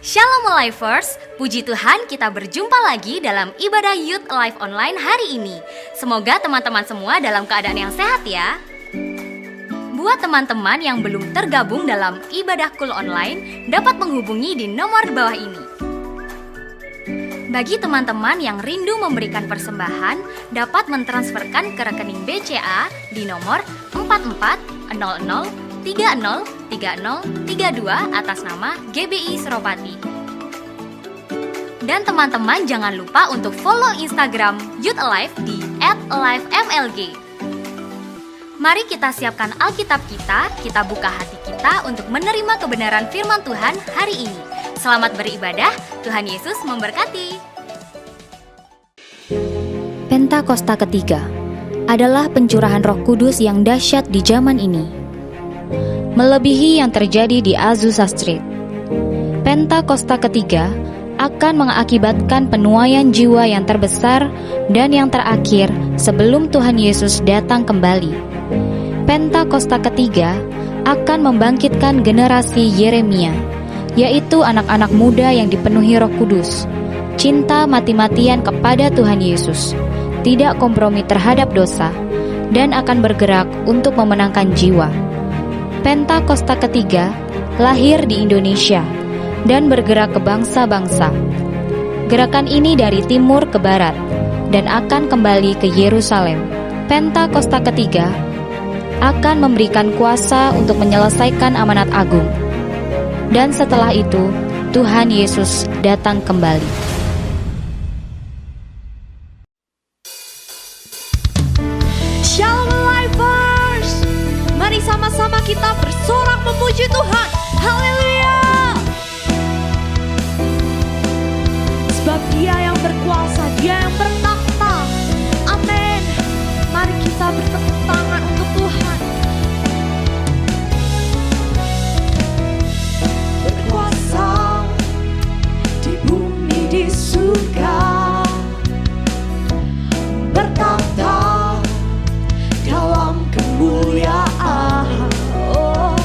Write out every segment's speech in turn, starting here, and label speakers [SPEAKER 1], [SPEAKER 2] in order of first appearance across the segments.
[SPEAKER 1] Shalom Alivers, puji Tuhan kita berjumpa lagi dalam ibadah Youth Alive Online hari ini. Semoga teman-teman semua dalam keadaan yang sehat ya. Buat teman-teman yang belum tergabung dalam ibadah Cool Online, dapat menghubungi di nomor di bawah ini. Bagi teman-teman yang rindu memberikan persembahan, dapat mentransferkan ke rekening BCA di nomor 4400303032 atas nama GBI Seropati. Dan teman-teman jangan lupa untuk follow Instagram Youth Alive di @alivemlg. Mari kita siapkan Alkitab kita buka hati kita untuk menerima kebenaran firman Tuhan hari ini. Selamat beribadah, Tuhan Yesus memberkati.
[SPEAKER 2] Pentakosta ketiga adalah pencurahan Roh Kudus yang dahsyat di zaman ini, melebihi yang terjadi di Azusa Street. Pentakosta ketiga akan mengakibatkan penuaian jiwa yang terbesar dan yang terakhir sebelum Tuhan Yesus datang kembali. Pentakosta ketiga akan membangkitkan generasi Yeremia, yaitu anak-anak muda yang dipenuhi Roh Kudus, cinta mati-matian kepada Tuhan Yesus, tidak kompromi terhadap dosa, dan akan bergerak untuk memenangkan jiwa. Pentakosta ketiga lahir di Indonesia dan bergerak ke bangsa-bangsa. Gerakan ini dari timur ke barat dan akan kembali ke Yerusalem. Pentakosta ketiga akan memberikan kuasa untuk menyelesaikan amanat agung. Dan setelah itu, Tuhan Yesus datang kembali.
[SPEAKER 3] Shalom Alivers, mari sama-sama kita bersorak memuji Tuhan. Haleluya. Sebab Dia yang berkuasa, Dia yang bertakhta. Amin. Mari kita bertepuk tangan untuk Tuhan. Berkuasa di bumi, di surga, bertakhta dalam kemuliaan. Oh,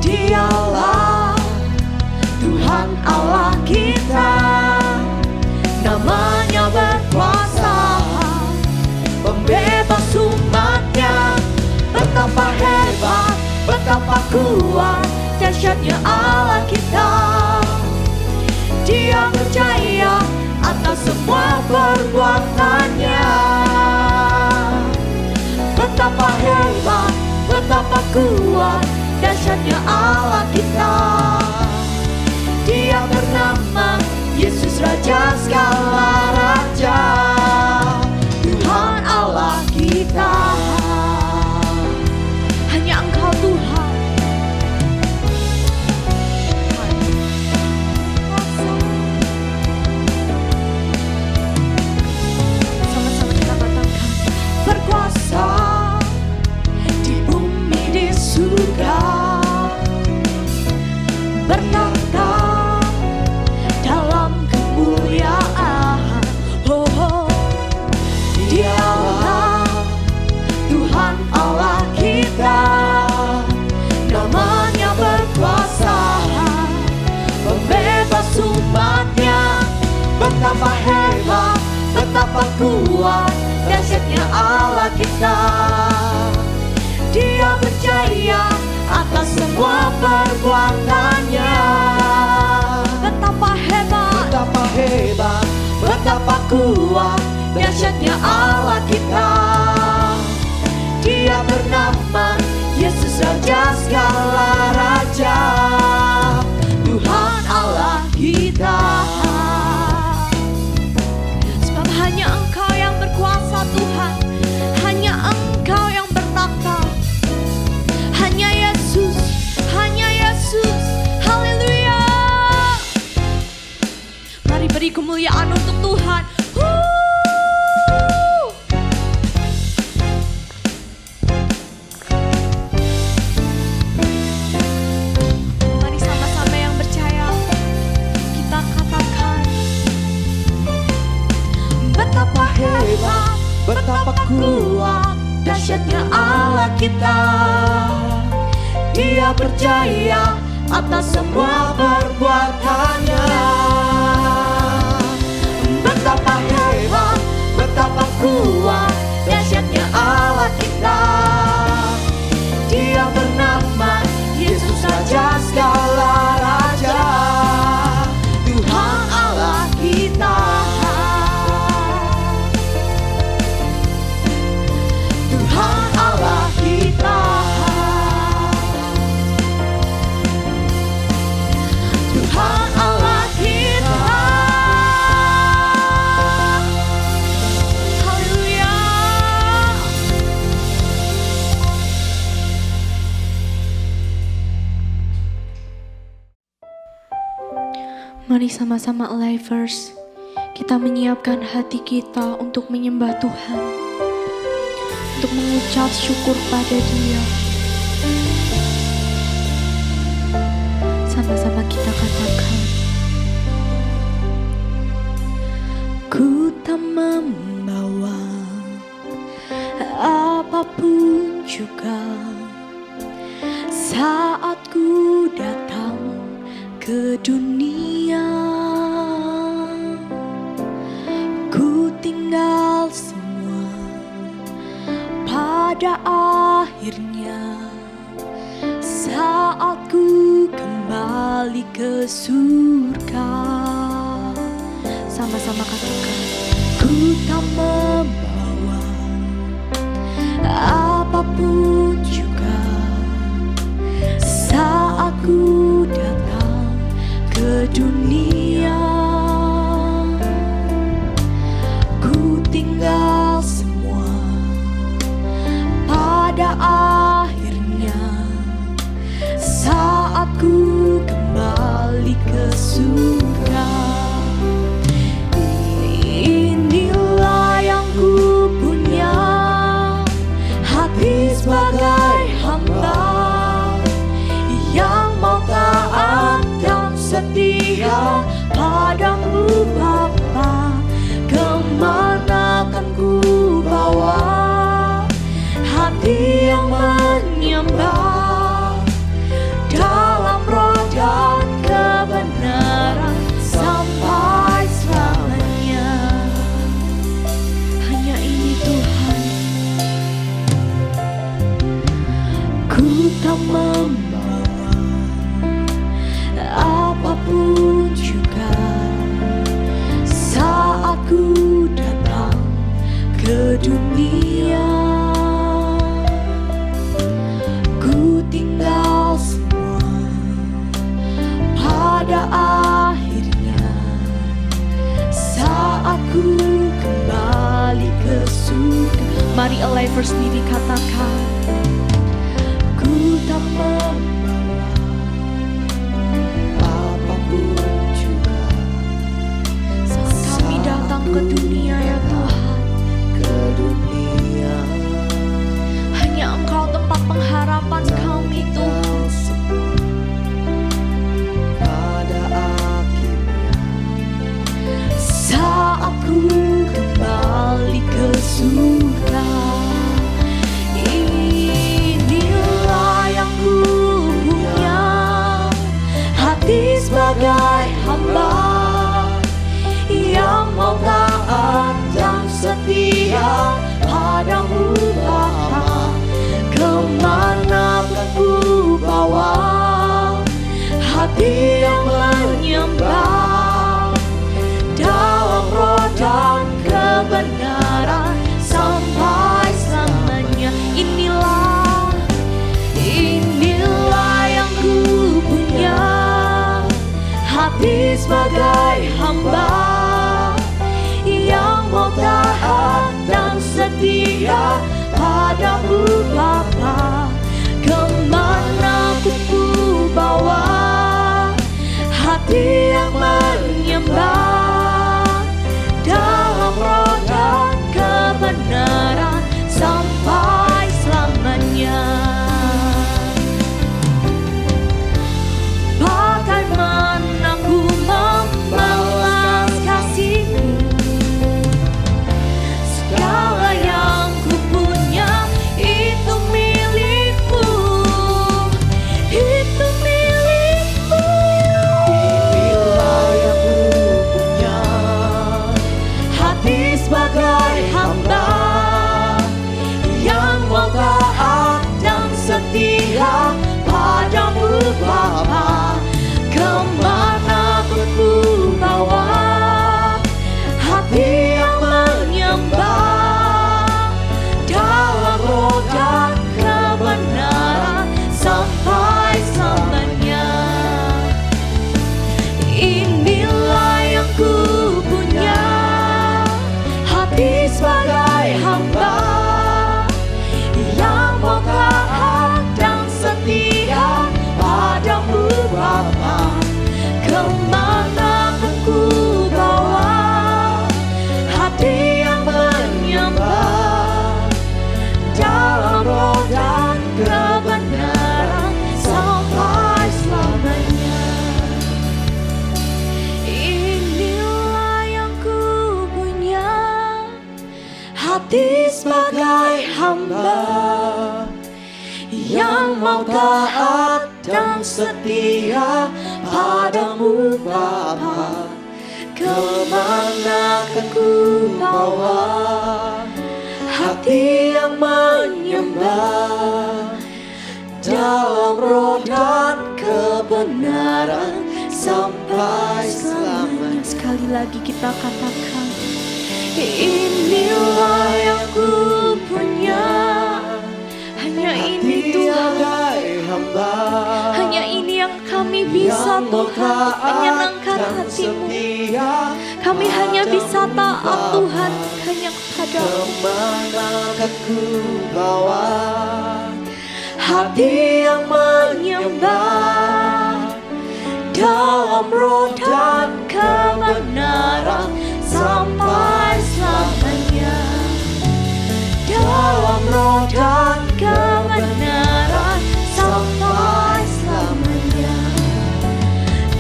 [SPEAKER 3] Dialah Tuhan Allah kita, namanya berkuasa, pembebas umatnya. Betapa hebat, betapa kuat, dahsyatnya Allah kita. Dia berjaya atas semua perbuatannya. Betapa hebat, betapa kuat, dahsyatnya Allah kita. Dia bernama Yesus, Raja segala raja, Tuhan Allah kita. Hanya Engkau Tuhan. Sama-sama kita katakan, berkuasa di bumi, di surga, bertakhta dalam kemuliaan. Oh, oh. Dialah Tuhan Allah kita, namanya berkuasa, pembebas umatnya. Betapa hebat, betapa kuat, dahsyatnya Allah kita. Dia berjaya atas semua perbuatannya. Betapa hebat, betapa hebat, betapa kuat, dahsyatnya Allah kita. Dia bernama Yesus, Raja segala raja, Tuhan Allah kita. Sebab hanya Engkau yang berkuasa Tuhan, hanya Engkau yang bertakhta. Hanya Yesus, hanya Yesus. Haleluya. Mari beri kemuliaan untuk Tuhan. Mari sama-sama yang percaya kita katakan, betapa hebat, betapa kuat, dahsyatnya Allah kita. Dia berjaya atas semua perbuatannya. Betapa hebat, betapa kuat, dahsyatnya Allah kita. Dia bernama Yesus, Raja segala raja, Tuhan Allah kita. Tuhan Allah kita. Tuhan Allah kita. Haleluya. Mari sama-sama Alivers, kita menyiapkan hati kita untuk menyembah Tuhan, untuk mengucap syukur pada Dia. Sama-sama kita katakan, ku tak membawa apapun juga saat ku datang ke dunia. Ku tinggal semua pada akhirnya saat ku kembali ke surga. Sama-sama katakan, ku tak membawa apapun juga saat ku datang ke dunia. Ku tinggal semua pada akhirnya saat ku kembali ke surga. Inilah yang ku punya, hati sebagai hamba yang mau taat dan setia padamu Bapa. Kemana kan ku bawa hati yang menyembah dalam roh dan kebenaran sampai selamanya. Hanya ini Tuhan. Ku tak membawa apapun juga saat ku datang ke dunia. Ku tinggal semua pada akhirnya saat ku kembali ke surga. Mari Alivers sendiri katakan, ku tak membawa apapun juga saat kami datang ke dunia ya Tuhan. Ke dunia hanya Engkau tempat pengharapan kami Tuhan. Pada akhirnya saat ku kembali ke surga. Inilah yang ku punya, hati sebagai hamba yang mau taat dan setia padamu Bapa. Kemana kan ku bawa hati yang menyembah dalam roh dan kebenaran sampai selamanya. Inilah yang ku punya, hati sebagai hamba yang mau taat dan setia padamu Bapa. Kemana pun ku bawa hati yang menyembah dalam roh dan kebenaran sampai selamanya. Bagaimana ku membalas kasih-Mu, segala yang ku punya itu milik-Mu, itu milik-Mu. hamba yang mau taat dan setia padamu Bapa. Kemana kan ku bawa hati yang menyembah dalam roh dan kebenaran sampai selamanya. Sekali lagi kita katakan, inilah yang ku punya, hanya ini Tuhan, hanya ini yang kami bisa Tuhan menyenangkan hatimu. Kami hanya bisa taat Tuhan hanya kepadamu.
[SPEAKER 4] Kemana kan ku bawa hati yang menyembah dalam roh dan kebenaran sampai selamanya. Dalam roh dan kebenaran sampai selamanya.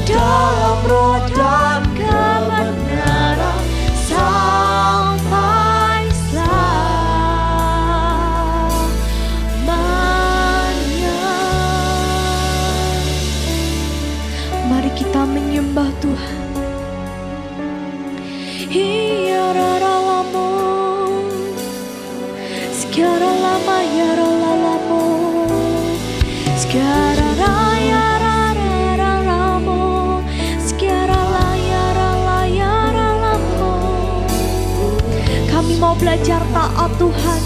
[SPEAKER 4] Dalam roh dan kebenaran sampai selamanya.
[SPEAKER 3] Mari kita menyembah Tuhan. Hiararalamo, sekaralama yaralamo, sekararayarararamo, sekaralayaralayaralamo. Kami mau belajar taat Tuhan.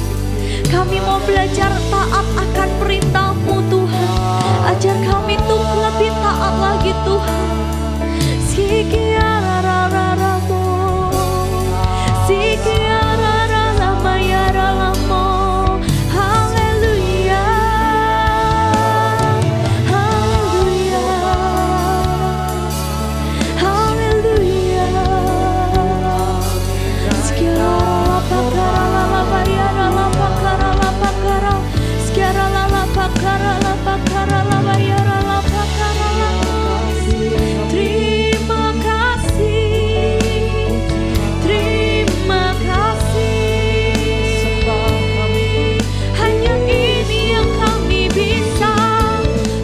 [SPEAKER 3] Kami mau belajar taat akan perintah-Mu Tuhan. Ajar kami untuk lebih taat lagi Tuhan. Sikiarararamo, sikiarararamayaralamo. Haleluya, haleluya, haleluya. Sekiararapakara, terima kasih, terima kasih. Hanya ini yang kami bisa,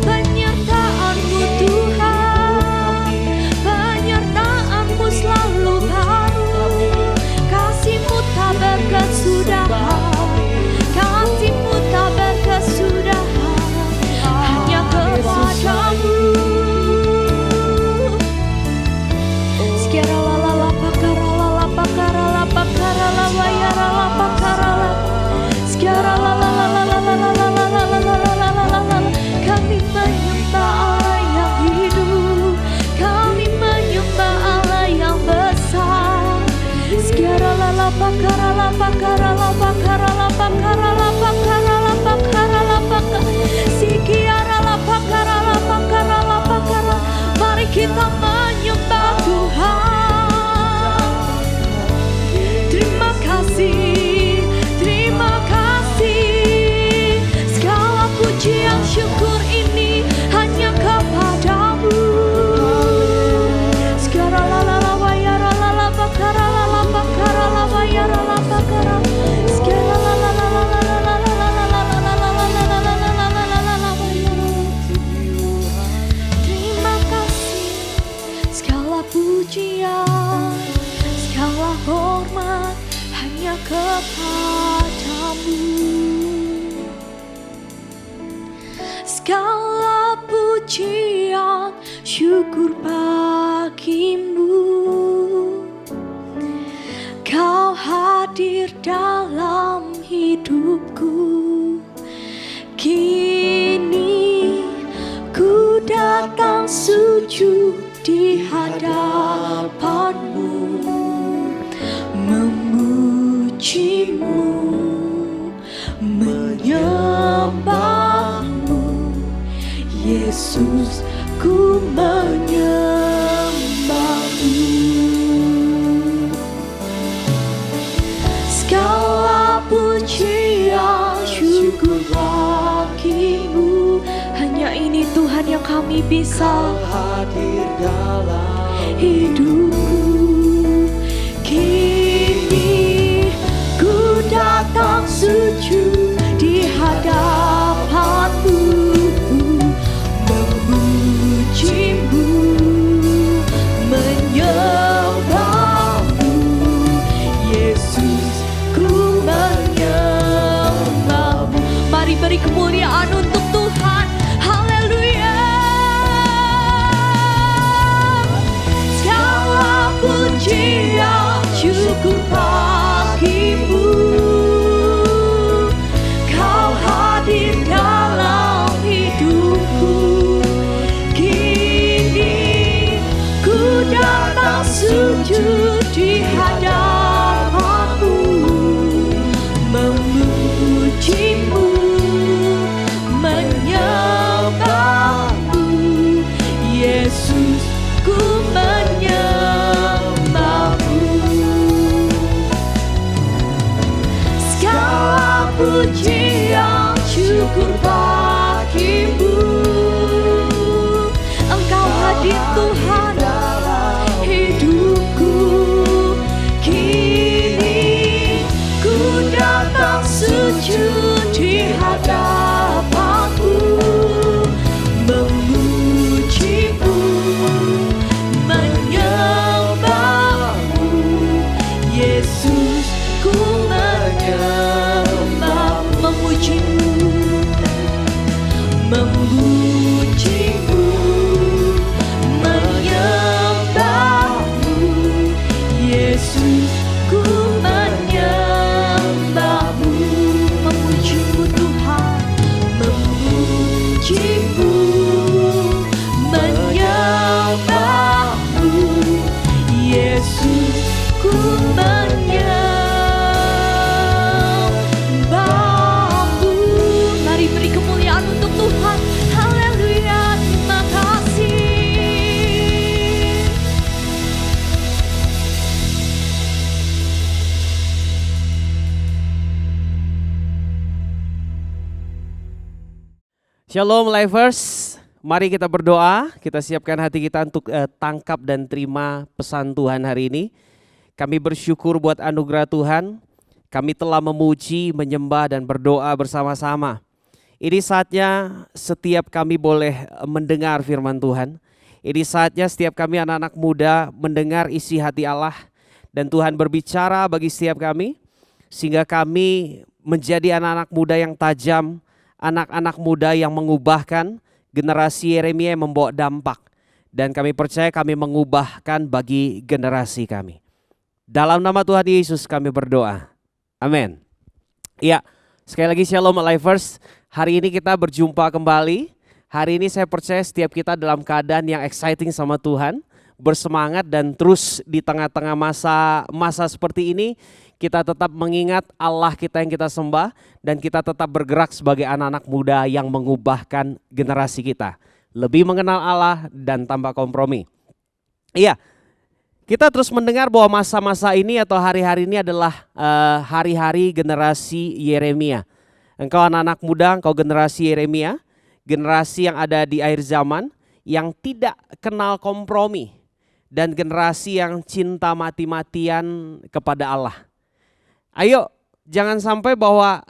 [SPEAKER 3] penyertaan-Mu Tuhan, penyertaan-Mu selalu baru, kasih-Mu tak berkesudahan, kasih-Mu tak berkesudahan, hanya kepadamu. Kami menyembah Allah yang hidup, kami menyembah Allah yang besar. Mari kita menyembah Tuhan. Terima kasih, terima kasih. Segala pujian syukur ini hanya kepadamu. Terima kasih. Segala pujian, segala hormat hanya kepadamu. Segala pujian syukur bagimu. Kau hadir dalam hidupku. Kini ku datang sujud di hadapanmu, memujimu, menyembahmu. Yesus, ku menyembahmu. Segala pujian syukur bagimu. Hanya ini Tuhan yang kami bisa
[SPEAKER 4] hadir dalam
[SPEAKER 3] hidupku. Kini ku datang sujud hadapanmu, memujimu, menyembahmu, Yesus ku menyembahmu. Mari beri kemuliaan untuk Tuhan. Haleluya. Segala pujian syukur bagimu, Kau hadir dalam hidupku. Kini ku datang sujud di hadapanmu, memujimu, menyembahmu, Yesus ku menyembahmu. Segala pujian syukur bagimu, Engkau hadir Tuhan dalam hidupku. Kini ku datang sujud di hadapanmu, memujimu, menyembahmu, Yesus ku menyembah, memujimu, memujimu, menyembahmu, Yesus ku menyembahmu, memujimu Tuhan, memujimu, menyembahmu, Yesus ku menyembahmu. Mari beri kemuliaan untuk Tuhan. Haleluya, terima kasih.
[SPEAKER 5] Shalom Lifers, mari kita berdoa, kita siapkan hati kita untuk tangkap dan terima pesan Tuhan hari ini. Kami bersyukur buat anugerah Tuhan, kami telah memuji, menyembah dan berdoa bersama-sama. Ini saatnya setiap kami boleh mendengar firman Tuhan. Ini saatnya setiap kami anak-anak muda mendengar isi hati Allah. Dan Tuhan berbicara bagi setiap kami, sehingga kami menjadi anak-anak muda yang tajam, anak-anak muda yang mengubahkan, generasi Yeremia yang membawa dampak. Dan kami percaya kami mengubahkan bagi generasi kami. Dalam nama Tuhan Yesus kami berdoa. Amin. Ya, sekali lagi Shalom Lifers. Hari ini kita berjumpa kembali. Hari ini saya percaya setiap kita dalam keadaan yang exciting sama Tuhan, bersemangat dan terus di tengah-tengah masa seperti ini kita tetap mengingat Allah kita yang kita sembah dan kita tetap bergerak sebagai anak-anak muda yang mengubahkan generasi kita. Lebih mengenal Allah dan tanpa kompromi. Iya, kita terus mendengar bahwa masa-masa ini atau hari-hari ini adalah hari-hari generasi Yeremia. Engkau anak-anak muda, engkau generasi Yeremia, generasi yang ada di akhir zaman, yang tidak kenal kompromi, dan generasi yang cinta mati-matian kepada Allah. Ayo, jangan sampai bahwa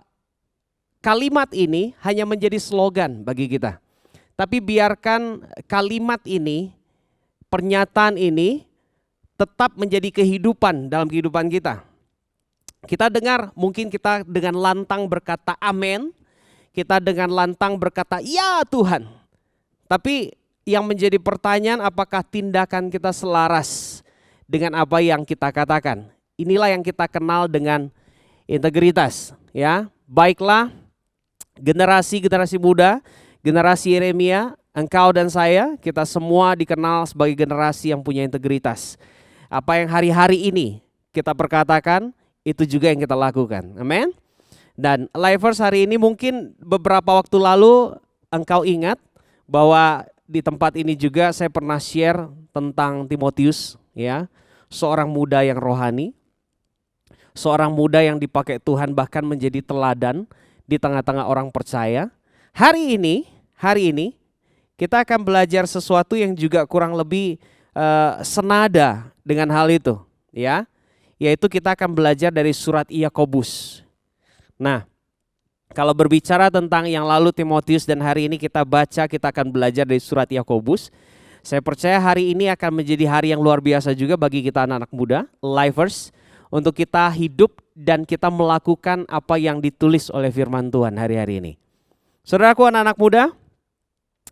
[SPEAKER 5] kalimat ini hanya menjadi slogan bagi kita. Tapi biarkan kalimat ini, pernyataan ini tetap menjadi kehidupan dalam kehidupan kita. Kita dengar, mungkin kita dengan lantang berkata amin, kita dengan lantang berkata ya Tuhan. Tapi yang menjadi pertanyaan, apakah tindakan kita selaras dengan apa yang kita katakan? Inilah yang kita kenal dengan integritas, ya. Baiklah generasi muda, generasi Yeremia, engkau dan saya, kita semua dikenal sebagai generasi yang punya integritas. Apa yang hari-hari ini kita perkatakan, itu juga yang kita lakukan. Amin. Dan Lifers, hari ini mungkin beberapa waktu lalu engkau ingat bahwa di tempat ini juga saya pernah share tentang Timotius, ya, seorang muda yang rohani, seorang muda yang dipakai Tuhan bahkan menjadi teladan di tengah-tengah orang percaya. Hari ini kita akan belajar sesuatu yang juga kurang lebih senada dengan hal itu, ya, yaitu kita akan belajar dari surat Yakobus. Nah, Kalau berbicara tentang yang lalu Timotius dan hari ini kita baca, kita akan belajar dari surat Yakobus. Saya percaya hari ini akan menjadi hari yang luar biasa juga bagi kita anak-anak muda, lifers, untuk kita hidup dan kita melakukan apa yang ditulis oleh firman Tuhan hari-hari ini. Saudaraku anak-anak muda,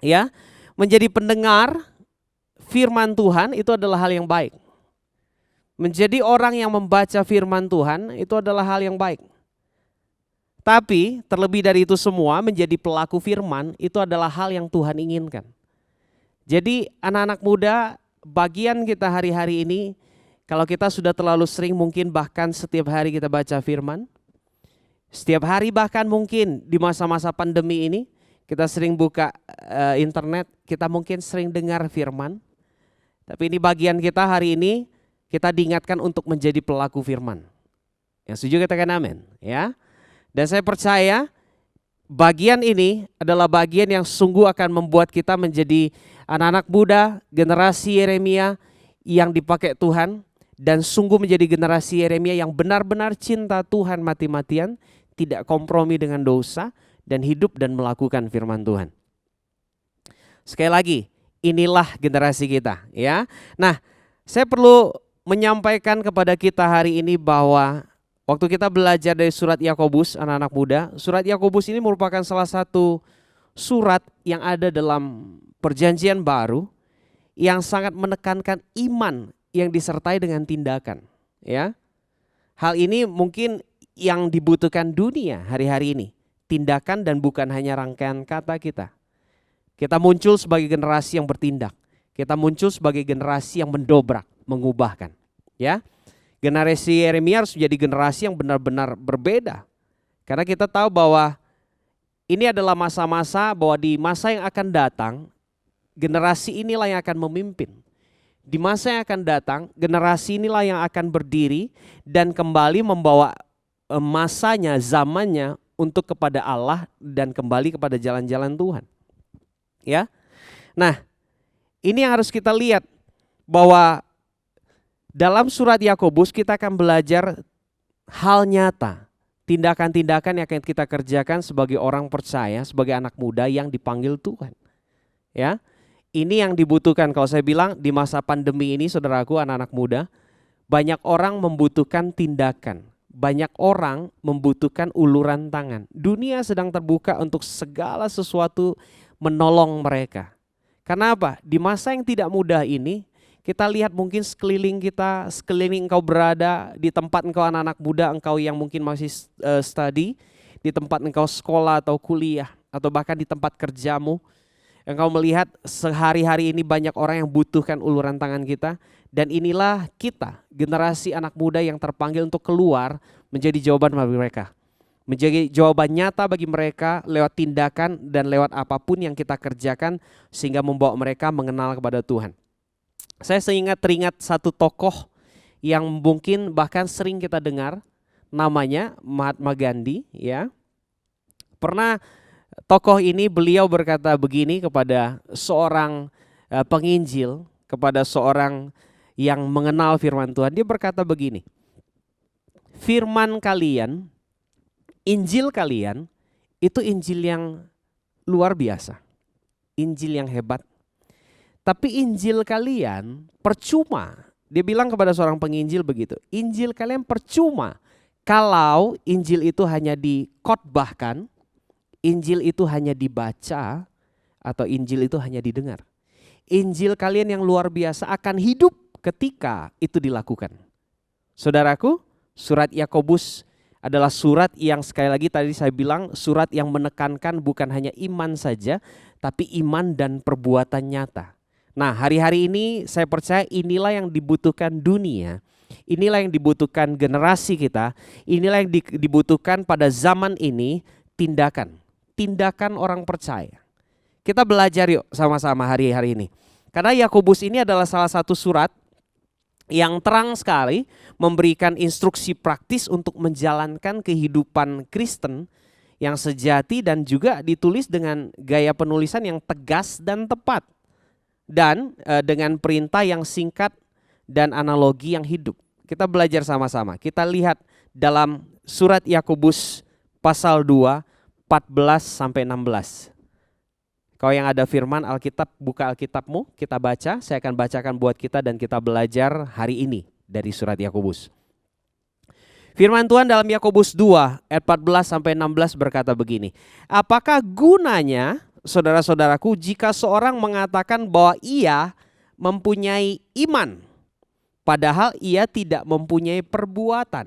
[SPEAKER 5] ya, menjadi pendengar firman Tuhan itu adalah hal yang baik. Menjadi orang yang membaca firman Tuhan itu adalah hal yang baik. Tapi terlebih dari itu semua, menjadi pelaku firman itu adalah hal yang Tuhan inginkan. Jadi anak-anak muda, bagian kita hari-hari ini, kalau kita sudah terlalu sering mungkin bahkan setiap hari kita baca firman, setiap hari bahkan mungkin di masa-masa pandemi ini, kita sering buka internet, kita mungkin sering dengar firman. Tapi ini bagian kita hari ini, kita diingatkan untuk menjadi pelaku firman. Yang setuju katakan amin, ya. Dan saya percaya bagian ini adalah bagian yang sungguh akan membuat kita menjadi anak-anak muda, generasi Yeremia yang dipakai Tuhan, dan sungguh menjadi generasi Yeremia yang benar-benar cinta Tuhan mati-matian, tidak kompromi dengan dosa, dan hidup dan melakukan firman Tuhan. Sekali lagi, inilah generasi kita, ya. Nah, saya perlu menyampaikan kepada kita hari ini bahwa waktu kita belajar dari surat Yakobus, anak-anak muda, surat Yakobus ini merupakan salah satu surat yang ada dalam Perjanjian Baru yang sangat menekankan iman yang disertai dengan tindakan, ya. Hal ini mungkin yang dibutuhkan dunia hari-hari ini, tindakan dan bukan hanya rangkaian kata kita. Kita muncul sebagai generasi yang bertindak. Kita muncul sebagai generasi yang mendobrak, mengubahkan, ya. Generasi Yeremia harus menjadi generasi yang benar-benar berbeda. Karena kita tahu bahwa ini adalah masa-masa bahwa di masa yang akan datang, generasi inilah yang akan memimpin. Di masa yang akan datang, generasi inilah yang akan berdiri dan kembali membawa masanya, zamannya untuk kepada Allah dan kembali kepada jalan-jalan Tuhan. Ya. Nah, ini yang harus kita lihat bahwa dalam surat Yakobus kita akan belajar hal nyata, tindakan-tindakan yang akan kita kerjakan sebagai orang percaya, sebagai anak muda yang dipanggil Tuhan. Ya, ini yang dibutuhkan. Kalau saya bilang di masa pandemi ini, saudaraku, anak-anak muda, banyak orang membutuhkan tindakan, banyak orang membutuhkan uluran tangan. Dunia sedang terbuka untuk segala sesuatu menolong mereka. Karena apa? Di masa yang tidak mudah ini, kita lihat mungkin sekeliling kita, sekeliling engkau berada, di tempat engkau anak-anak muda, engkau yang mungkin masih study, di tempat engkau sekolah atau kuliah, atau bahkan di tempat kerjamu, engkau melihat sehari-hari ini banyak orang yang butuhkan uluran tangan kita, dan inilah kita, generasi anak muda yang terpanggil untuk keluar menjadi jawaban bagi mereka. Menjadi jawaban nyata bagi mereka lewat tindakan dan lewat apapun yang kita kerjakan sehingga membawa mereka mengenal kepada Tuhan. Saya teringat satu tokoh yang mungkin bahkan sering kita dengar, namanya Mahatma Gandhi, ya. Pernah tokoh ini beliau berkata begini kepada seorang penginjil, kepada seorang yang mengenal firman Tuhan. Dia berkata begini, firman kalian, Injil kalian itu Injil yang luar biasa, Injil yang hebat. Tapi Injil kalian percuma. Dia bilang kepada seorang penginjil begitu. Injil kalian percuma kalau Injil itu hanya dikhotbahkan, Injil itu hanya dibaca, atau Injil itu hanya didengar. Injil kalian yang luar biasa akan hidup ketika itu dilakukan. Saudaraku, surat Yakobus adalah surat yang sekali lagi tadi saya bilang surat yang menekankan bukan hanya iman saja, tapi iman dan perbuatan nyata. Nah, hari-hari ini saya percaya inilah yang dibutuhkan dunia, inilah yang dibutuhkan generasi kita, inilah yang dibutuhkan pada zaman ini, tindakan orang percaya. Kita belajar yuk sama-sama hari-hari ini. Karena Yakobus ini adalah salah satu surat yang terang sekali memberikan instruksi praktis untuk menjalankan kehidupan Kristen yang sejati dan juga ditulis dengan gaya penulisan yang tegas dan tepat. Dan dengan perintah yang singkat dan analogi yang hidup. Kita belajar sama-sama. Kita lihat dalam surat Yakobus pasal 2, 14 sampai 16. Kau yang ada firman Alkitab, buka Alkitabmu, kita baca. Saya akan bacakan buat kita dan kita belajar hari ini dari surat Yakobus. Firman Tuhan dalam Yakobus 2 ayat 14 sampai 16 berkata begini. Apakah gunanya, saudara-saudaraku, jika seorang mengatakan bahwa ia mempunyai iman, padahal ia tidak mempunyai perbuatan?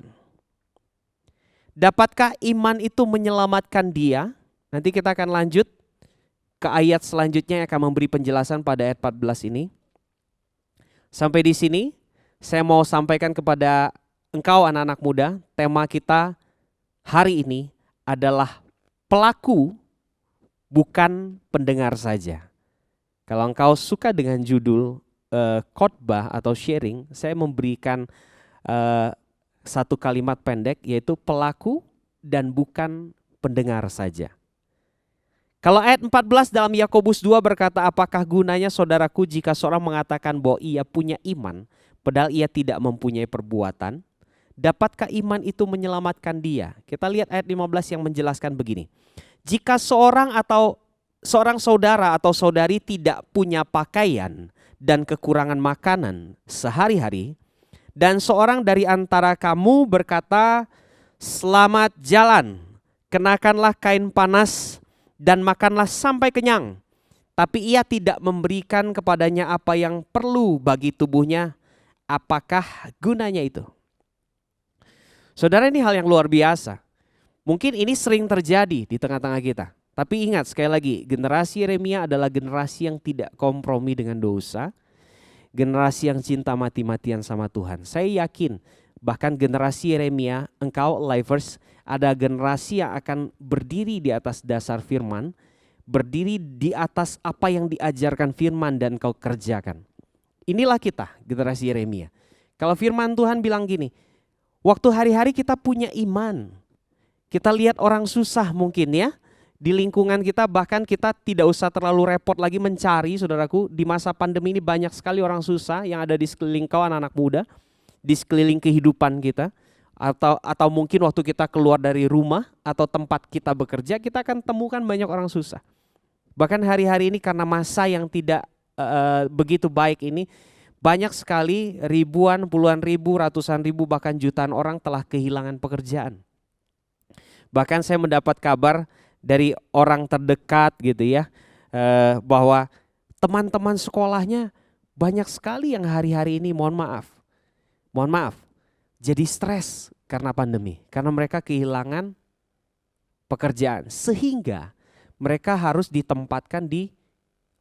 [SPEAKER 5] Dapatkah iman itu menyelamatkan dia? Nanti kita akan lanjut ke ayat selanjutnya yang akan memberi penjelasan pada ayat 14 ini. Sampai di sini saya mau sampaikan kepada engkau anak-anak muda, tema kita hari ini adalah pelaku bukan pendengar saja. Kalau engkau suka dengan judul khotbah atau sharing, saya memberikan satu kalimat pendek yaitu pelaku dan bukan pendengar saja. Kalau ayat 14 dalam Yakobus 2 berkata, apakah gunanya saudaraku jika seorang mengatakan bahwa ia punya iman, padahal ia tidak mempunyai perbuatan? Dapatkah iman itu menyelamatkan dia? Kita lihat ayat 15 yang menjelaskan begini. Jika seorang saudara atau saudari tidak punya pakaian dan kekurangan makanan sehari-hari, dan seorang dari antara kamu berkata, selamat jalan, kenakanlah kain panas, dan makanlah sampai kenyang, tapi ia tidak memberikan kepadanya apa yang perlu bagi tubuhnya, apakah gunanya itu? Saudara, ini hal yang luar biasa. Mungkin ini sering terjadi di tengah-tengah kita. Tapi ingat sekali lagi, generasi Yeremia adalah generasi yang tidak kompromi dengan dosa, generasi yang cinta mati-matian sama Tuhan. Saya yakin bahkan generasi Yeremia, engkau Lifers, ada generasi yang akan berdiri di atas dasar firman, berdiri di atas apa yang diajarkan firman dan kau kerjakan. Inilah kita, generasi Yeremia. Kalau firman Tuhan bilang gini, waktu hari-hari kita punya iman. Kita lihat orang susah mungkin ya, di lingkungan kita bahkan kita tidak usah terlalu repot lagi mencari, saudaraku. Di masa pandemi ini banyak sekali orang susah yang ada di sekeliling kau anak-anak muda, di sekeliling kehidupan kita. Atau mungkin waktu kita keluar dari rumah atau tempat kita bekerja, kita akan temukan banyak orang susah. Bahkan hari-hari ini karena masa yang tidak begitu baik ini, banyak sekali ribuan, puluhan ribu, ratusan ribu, bahkan jutaan orang telah kehilangan pekerjaan. Bahkan saya mendapat kabar dari orang terdekat gitu ya, bahwa teman-teman sekolahnya banyak sekali yang hari-hari ini mohon maaf, jadi stres karena pandemi. Karena mereka kehilangan pekerjaan. Sehingga mereka harus ditempatkan di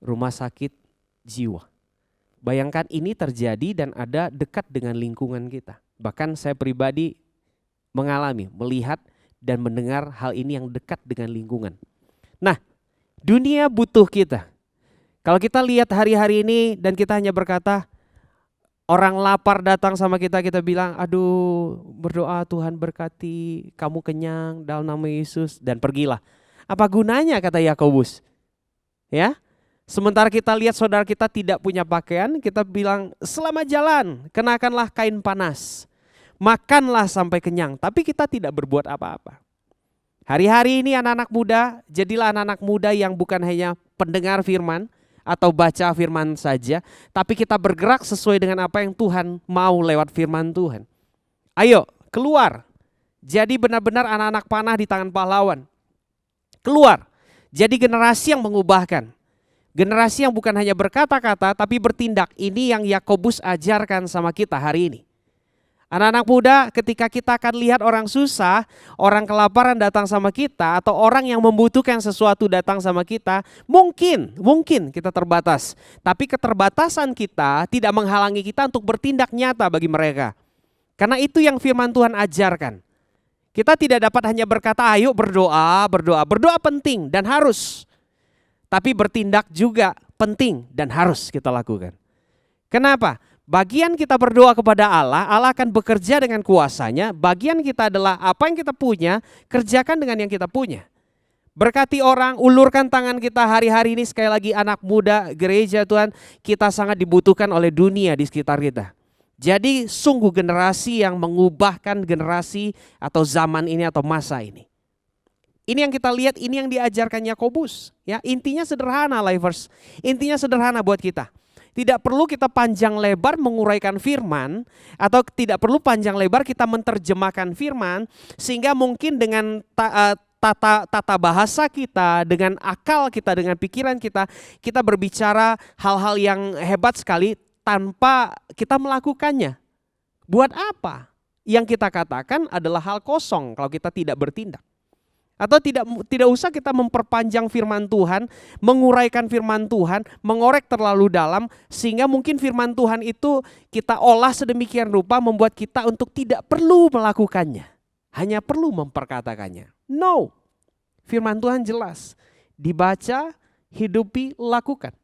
[SPEAKER 5] rumah sakit jiwa. Bayangkan ini terjadi dan ada dekat dengan lingkungan kita. Bahkan saya pribadi mengalami, melihat dan mendengar hal ini yang dekat dengan lingkungan. Nah, dunia butuh kita. Kalau kita lihat hari-hari ini dan kita hanya berkata, orang lapar datang sama kita, kita bilang, aduh berdoa Tuhan berkati, kamu kenyang dalam nama Yesus, dan pergilah. Apa gunanya kata Yakobus? Ya, sementara kita lihat saudara kita tidak punya pakaian, kita bilang selamat jalan, kenakanlah kain panas, makanlah sampai kenyang, tapi kita tidak berbuat apa-apa. Hari-hari ini anak-anak muda, jadilah anak-anak muda yang bukan hanya pendengar firman, atau baca firman saja, tapi kita bergerak sesuai dengan apa yang Tuhan mau lewat firman Tuhan. Ayo keluar, jadi benar-benar anak-anak panah di tangan pahlawan. Keluar, jadi generasi yang mengubahkan. Generasi yang bukan hanya berkata-kata tapi bertindak. Ini yang Yakobus ajarkan sama kita hari ini. Anak-anak muda, ketika kita akan lihat orang susah, orang kelaparan datang sama kita, atau orang yang membutuhkan sesuatu datang sama kita, mungkin kita terbatas. Tapi keterbatasan kita tidak menghalangi kita untuk bertindak nyata bagi mereka. Karena itu yang firman Tuhan ajarkan. Kita tidak dapat hanya berkata, ayo berdoa. Berdoa penting dan harus. Tapi bertindak juga penting dan harus kita lakukan. Kenapa? Bagian kita berdoa kepada Allah, Allah akan bekerja dengan kuasanya. Bagian kita adalah apa yang kita punya, kerjakan dengan yang kita punya. Berkati orang, ulurkan tangan kita hari-hari ini. Sekali lagi anak muda, gereja Tuhan, kita sangat dibutuhkan oleh dunia di sekitar kita. Jadi sungguh generasi yang mengubahkan generasi atau zaman ini atau masa ini. Ini yang kita lihat, ini yang diajarkan Yakobus. Ya, intinya sederhana, Lifers. Intinya sederhana buat kita. Tidak perlu kita panjang lebar menguraikan firman, atau tidak perlu panjang lebar kita menerjemahkan firman, sehingga mungkin dengan tata bahasa kita, dengan akal kita, dengan pikiran kita, kita berbicara hal-hal yang hebat sekali tanpa kita melakukannya. Buat apa? Yang kita katakan adalah hal kosong kalau kita tidak bertindak. Atau tidak usah kita memperpanjang firman Tuhan, menguraikan firman Tuhan, mengorek terlalu dalam, sehingga mungkin firman Tuhan itu kita olah sedemikian rupa membuat kita untuk tidak perlu melakukannya. Hanya perlu memperkatakannya. No, firman Tuhan jelas. Dibaca, hidupi, lakukan.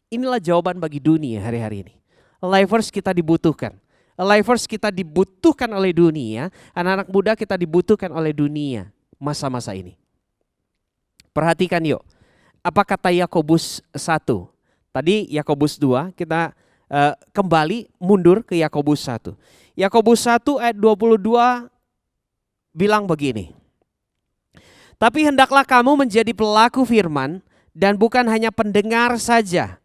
[SPEAKER 5] Inilah jawaban bagi dunia hari-hari ini. Lifers kita dibutuhkan. Lifers kita dibutuhkan oleh dunia. Anak-anak muda kita dibutuhkan oleh dunia masa-masa ini. Perhatikan yuk. Apa kata Yakobus 1? Tadi Yakobus 2, kita kembali mundur ke Yakobus 1. Yakobus 1 ayat 22 bilang begini. Tapi hendaklah kamu menjadi pelaku firman dan bukan hanya pendengar saja.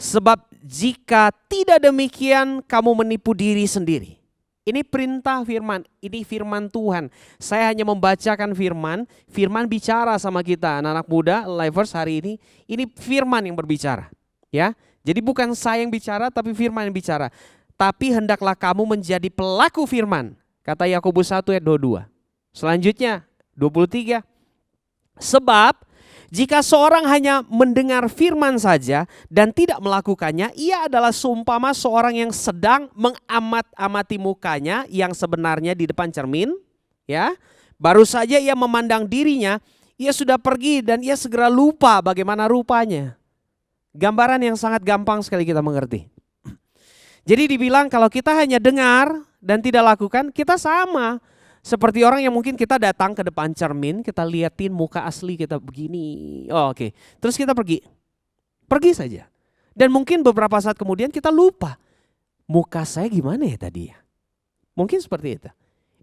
[SPEAKER 5] Sebab jika tidak demikian kamu menipu diri sendiri. Ini perintah firman, ini firman Tuhan. Saya hanya membacakan firman, firman bicara sama kita anak-anak muda, Lifers hari ini firman yang berbicara. Ya, jadi bukan saya yang bicara tapi firman yang bicara. Tapi hendaklah kamu menjadi pelaku firman, kata Yakobus 1 ayat 22. Selanjutnya 23. Sebab jika seorang hanya mendengar firman saja dan tidak melakukannya, ia adalah seumpama seorang yang sedang mengamat-amati mukanya yang sebenarnya di depan cermin, ya. Baru saja ia memandang dirinya, ia sudah pergi dan ia segera lupa bagaimana rupanya. Gambaran yang sangat gampang sekali kita mengerti. Jadi dibilang kalau kita hanya dengar dan tidak lakukan, kita sama. Seperti orang yang mungkin kita datang ke depan cermin, kita liatin muka asli kita begini. Oh, oke. Terus kita pergi. Pergi saja. Dan mungkin beberapa saat kemudian kita lupa. Muka saya gimana ya tadi ya? Mungkin seperti itu.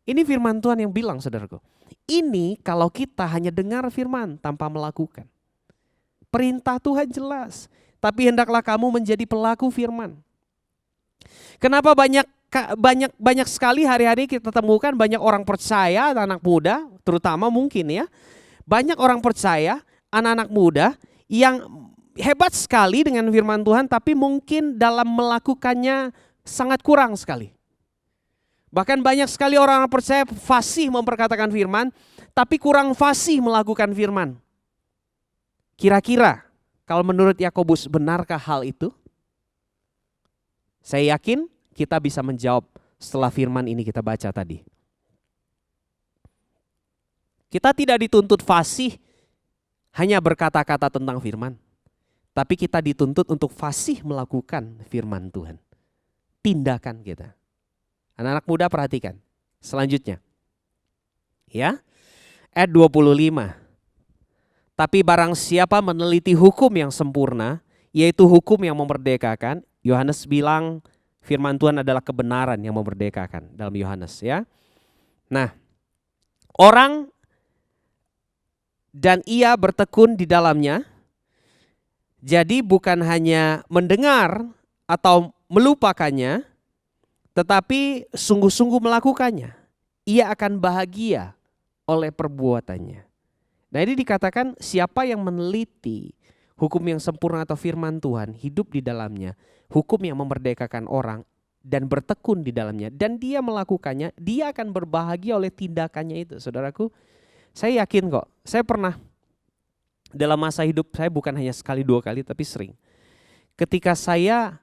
[SPEAKER 5] Ini firman Tuhan yang bilang, saudaraku. Ini kalau kita hanya dengar firman tanpa melakukan. Perintah Tuhan jelas. Tapi hendaklah kamu menjadi pelaku firman. Kenapa banyak sekali hari-hari kita temukan banyak orang percaya, anak muda terutama mungkin ya. Banyak orang percaya, anak-anak muda yang hebat sekali dengan firman Tuhan tapi mungkin dalam melakukannya sangat kurang sekali. Bahkan banyak sekali orang percaya fasih memperkatakan firman tapi kurang fasih melakukan firman. Kira-kira kalau menurut Yakobus benarkah hal itu? Saya yakin kita bisa menjawab setelah firman ini kita baca tadi. Kita tidak dituntut fasih hanya berkata-kata tentang firman. Tapi kita dituntut untuk fasih melakukan firman Tuhan. Tindakan kita. Anak-anak muda perhatikan. Selanjutnya. Ya. Ayat 25. Tapi barang siapa meneliti hukum yang sempurna, yaitu hukum yang memerdekakan, Yohanes bilang firman Tuhan adalah kebenaran yang memerdekakan dalam Yohanes ya. Nah, orang dan ia bertekun di dalamnya. Jadi bukan hanya mendengar atau melupakannya, tetapi sungguh-sungguh melakukannya. Ia akan bahagia oleh perbuatannya. Nah, ini dikatakan siapa yang meneliti hukum yang sempurna atau firman Tuhan, hidup di dalamnya, hukum yang memerdekakan orang dan bertekun di dalamnya dan dia melakukannya, dia akan berbahagia oleh tindakannya itu. Saudaraku, saya yakin kok, saya pernah dalam masa hidup saya bukan hanya sekali dua kali tapi sering. Ketika saya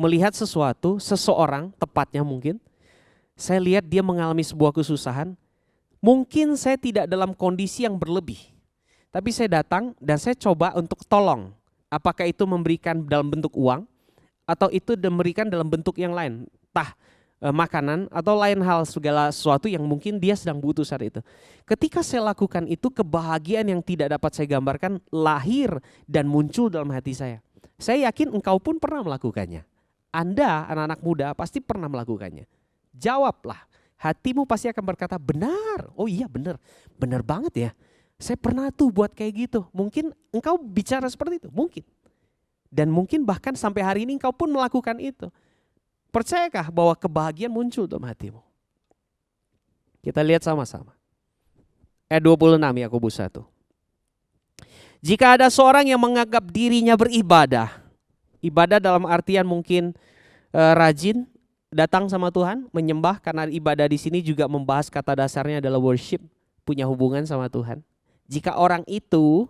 [SPEAKER 5] melihat sesuatu, seseorang tepatnya mungkin, saya lihat dia mengalami sebuah kesusahan, mungkin saya tidak dalam kondisi yang berlebih. Tapi saya datang dan saya coba untuk tolong. Apakah itu memberikan dalam bentuk uang atau itu memberikan dalam bentuk yang lain. Makanan atau lain hal segala sesuatu yang mungkin dia sedang butuh saat itu. Ketika saya lakukan itu, kebahagiaan yang tidak dapat saya gambarkan lahir dan muncul dalam hati saya. Saya yakin engkau pun pernah melakukannya. Anda anak-anak muda pasti pernah melakukannya. Jawablah hatimu pasti akan berkata, benar, oh iya benar, benar banget ya. Saya pernah tuh buat kayak gitu. Mungkin engkau bicara seperti itu, mungkin. Dan mungkin bahkan sampai hari ini engkau pun melakukan itu. Percayakah bahwa kebahagiaan muncul dalam hatimu? Kita lihat sama-sama. Ayat 26 Yakobus 1. Jika ada seorang yang menganggap dirinya beribadah, ibadah dalam artian mungkin rajin datang sama Tuhan, menyembah, karena ibadah di sini juga membahas kata dasarnya adalah worship, punya hubungan sama Tuhan. Jika orang itu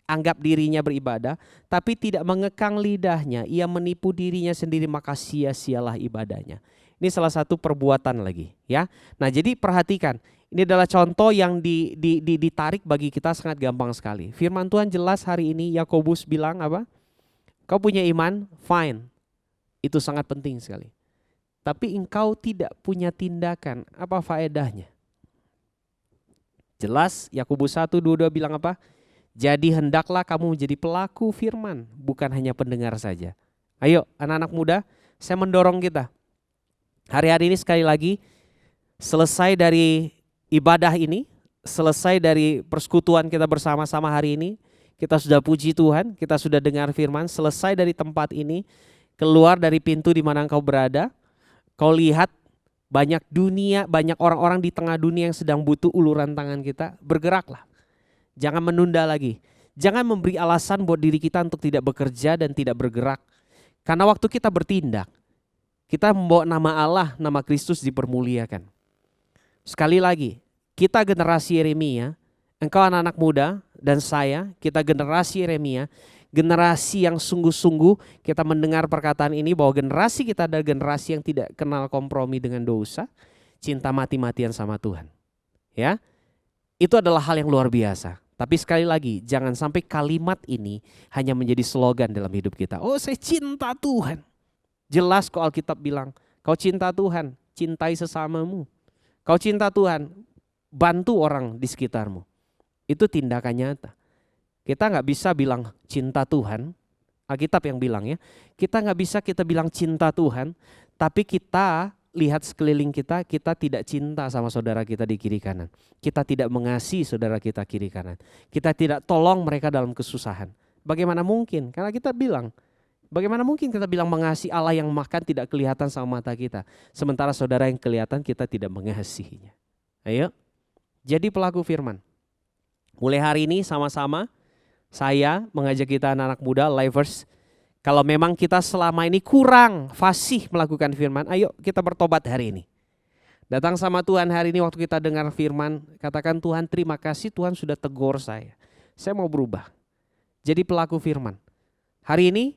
[SPEAKER 5] anggap dirinya beribadah, tapi tidak mengekang lidahnya, ia menipu dirinya sendiri, maka sia-sialah ibadahnya. Ini salah satu perbuatan lagi, ya. Nah, jadi perhatikan, ini adalah contoh yang ditarik bagi kita sangat gampang sekali. Firman Tuhan jelas hari ini, Yakobus bilang apa? Kau punya iman, fine. Itu sangat penting sekali. Tapi engkau tidak punya tindakan, apa faedahnya? Jelas Yakobus 1:22 bilang apa? Jadi hendaklah kamu menjadi pelaku firman, bukan hanya pendengar saja. Ayo anak-anak muda, saya mendorong kita. Hari-hari ini sekali lagi, selesai dari ibadah ini, selesai dari persekutuan kita bersama-sama hari ini, kita sudah puji Tuhan, kita sudah dengar firman, selesai dari tempat ini, keluar dari pintu di mana engkau berada, kau lihat banyak dunia, banyak orang-orang di tengah dunia yang sedang butuh uluran tangan kita, bergeraklah. Jangan menunda lagi. Jangan memberi alasan buat diri kita untuk tidak bekerja dan tidak bergerak. Karena waktu kita bertindak, kita membawa nama Allah, nama Kristus dipermuliakan. Sekali lagi, kita generasi Yeremia, engkau anak-anak muda dan saya, kita generasi Yeremia, generasi yang sungguh-sungguh kita mendengar perkataan ini bahwa generasi kita adalah generasi yang tidak kenal kompromi dengan dosa, cinta mati-matian sama Tuhan. Ya, itu adalah hal yang luar biasa. Tapi sekali lagi, jangan sampai kalimat ini hanya menjadi slogan dalam hidup kita. Oh, saya cinta Tuhan. Jelas kok Alkitab bilang, kau cinta Tuhan, cintai sesamamu. Kau cinta Tuhan, bantu orang di sekitarmu. Itu tindakan nyata. Kita nggak bisa bilang cinta Tuhan, Alkitab yang bilang ya. Kita nggak bisa kita bilang cinta Tuhan, tapi kita lihat sekeliling kita, kita tidak cinta sama saudara kita di kiri kanan. Kita tidak mengasihi saudara kita kiri kanan. Kita tidak tolong mereka dalam kesusahan. Bagaimana mungkin? Karena kita bilang, bagaimana mungkin kita bilang mengasihi Allah yang makan tidak kelihatan sama mata kita. Sementara saudara yang kelihatan kita tidak mengasihinya. Ayo, jadi pelaku firman. Mulai hari ini sama-sama saya mengajak kita anak-anak muda, Livers. Kalau memang kita selama ini kurang fasih melakukan firman, ayo kita bertobat hari ini. Datang sama Tuhan hari ini waktu kita dengar firman, katakan Tuhan terima kasih Tuhan sudah tegur saya. Saya mau berubah. Jadi pelaku firman. Hari ini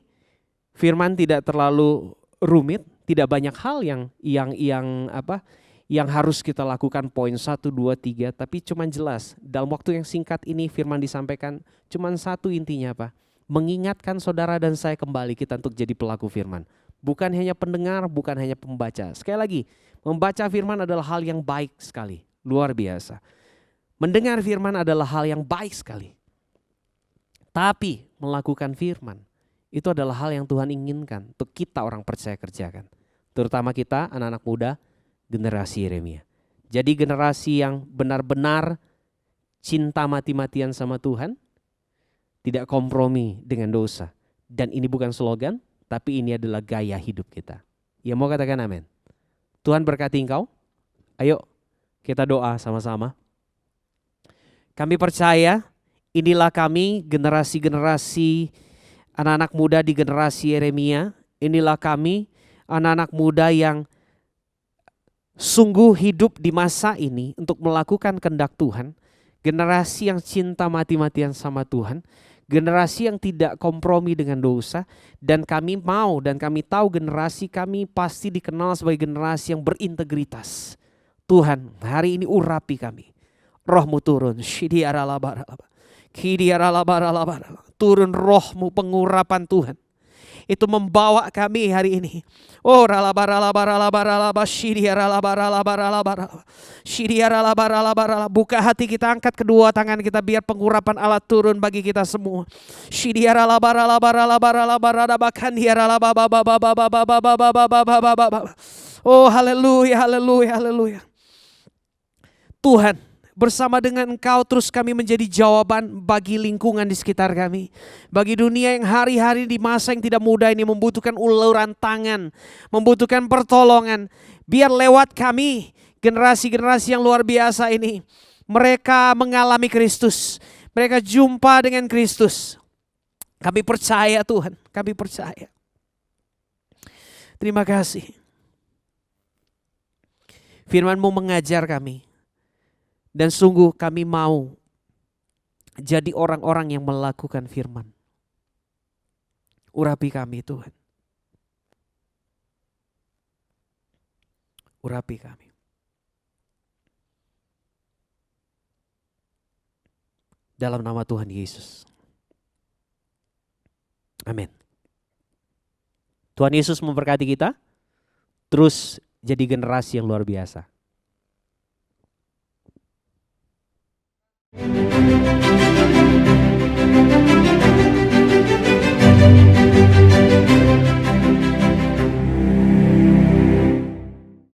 [SPEAKER 5] firman tidak terlalu rumit, tidak banyak hal yang harus kita lakukan poin 1, 2, 3, tapi cuman jelas dalam waktu yang singkat ini firman disampaikan cuman satu intinya apa? Mengingatkan saudara dan saya kembali kita untuk jadi pelaku firman. Bukan hanya pendengar, bukan hanya pembaca. Sekali lagi, membaca firman adalah hal yang baik sekali, luar biasa. Mendengar firman adalah hal yang baik sekali. Tapi melakukan firman itu adalah hal yang Tuhan inginkan untuk kita orang percaya kerjakan. Terutama kita anak-anak muda, generasi Yeremia. Jadi generasi yang benar-benar cinta mati-matian sama Tuhan, tidak kompromi dengan dosa. Dan ini bukan slogan, tapi ini adalah gaya hidup kita. Ya mau katakan amin. Tuhan berkati engkau. Ayo kita doa sama-sama. Kami percaya inilah kami generasi-generasi anak-anak muda di generasi Yeremia. Inilah kami anak-anak muda yang sungguh hidup di masa ini untuk melakukan kehendak Tuhan. Generasi yang cinta mati-matian sama Tuhan. Generasi yang tidak kompromi dengan dosa. Dan kami mau dan kami tahu generasi kami pasti dikenal sebagai generasi yang berintegritas. Tuhan hari ini urapi kami. Rohmu turun. Turun rohmu pengurapan Tuhan. Itu membawa kami hari ini. Oh buka hati kita, angkat kedua tangan kita biar pengurapan Allah turun bagi kita semua. Oh haleluya, haleluya, haleluya. Tuhan, bersama dengan Engkau terus kami menjadi jawaban bagi lingkungan di sekitar kami. Bagi dunia yang hari-hari di masa yang tidak mudah ini membutuhkan uluran tangan, membutuhkan pertolongan. Biar lewat kami, generasi-generasi yang luar biasa ini, mereka mengalami Kristus. Mereka jumpa dengan Kristus. Kami percaya Tuhan, kami percaya. Terima kasih. Firman-Mu mengajar kami. Dan sungguh kami mau jadi orang-orang yang melakukan firman. Urapi kami Tuhan. Urapi kami. Dalam nama Tuhan Yesus. Amin. Tuhan Yesus memberkati kita. Terus jadi generasi yang luar biasa.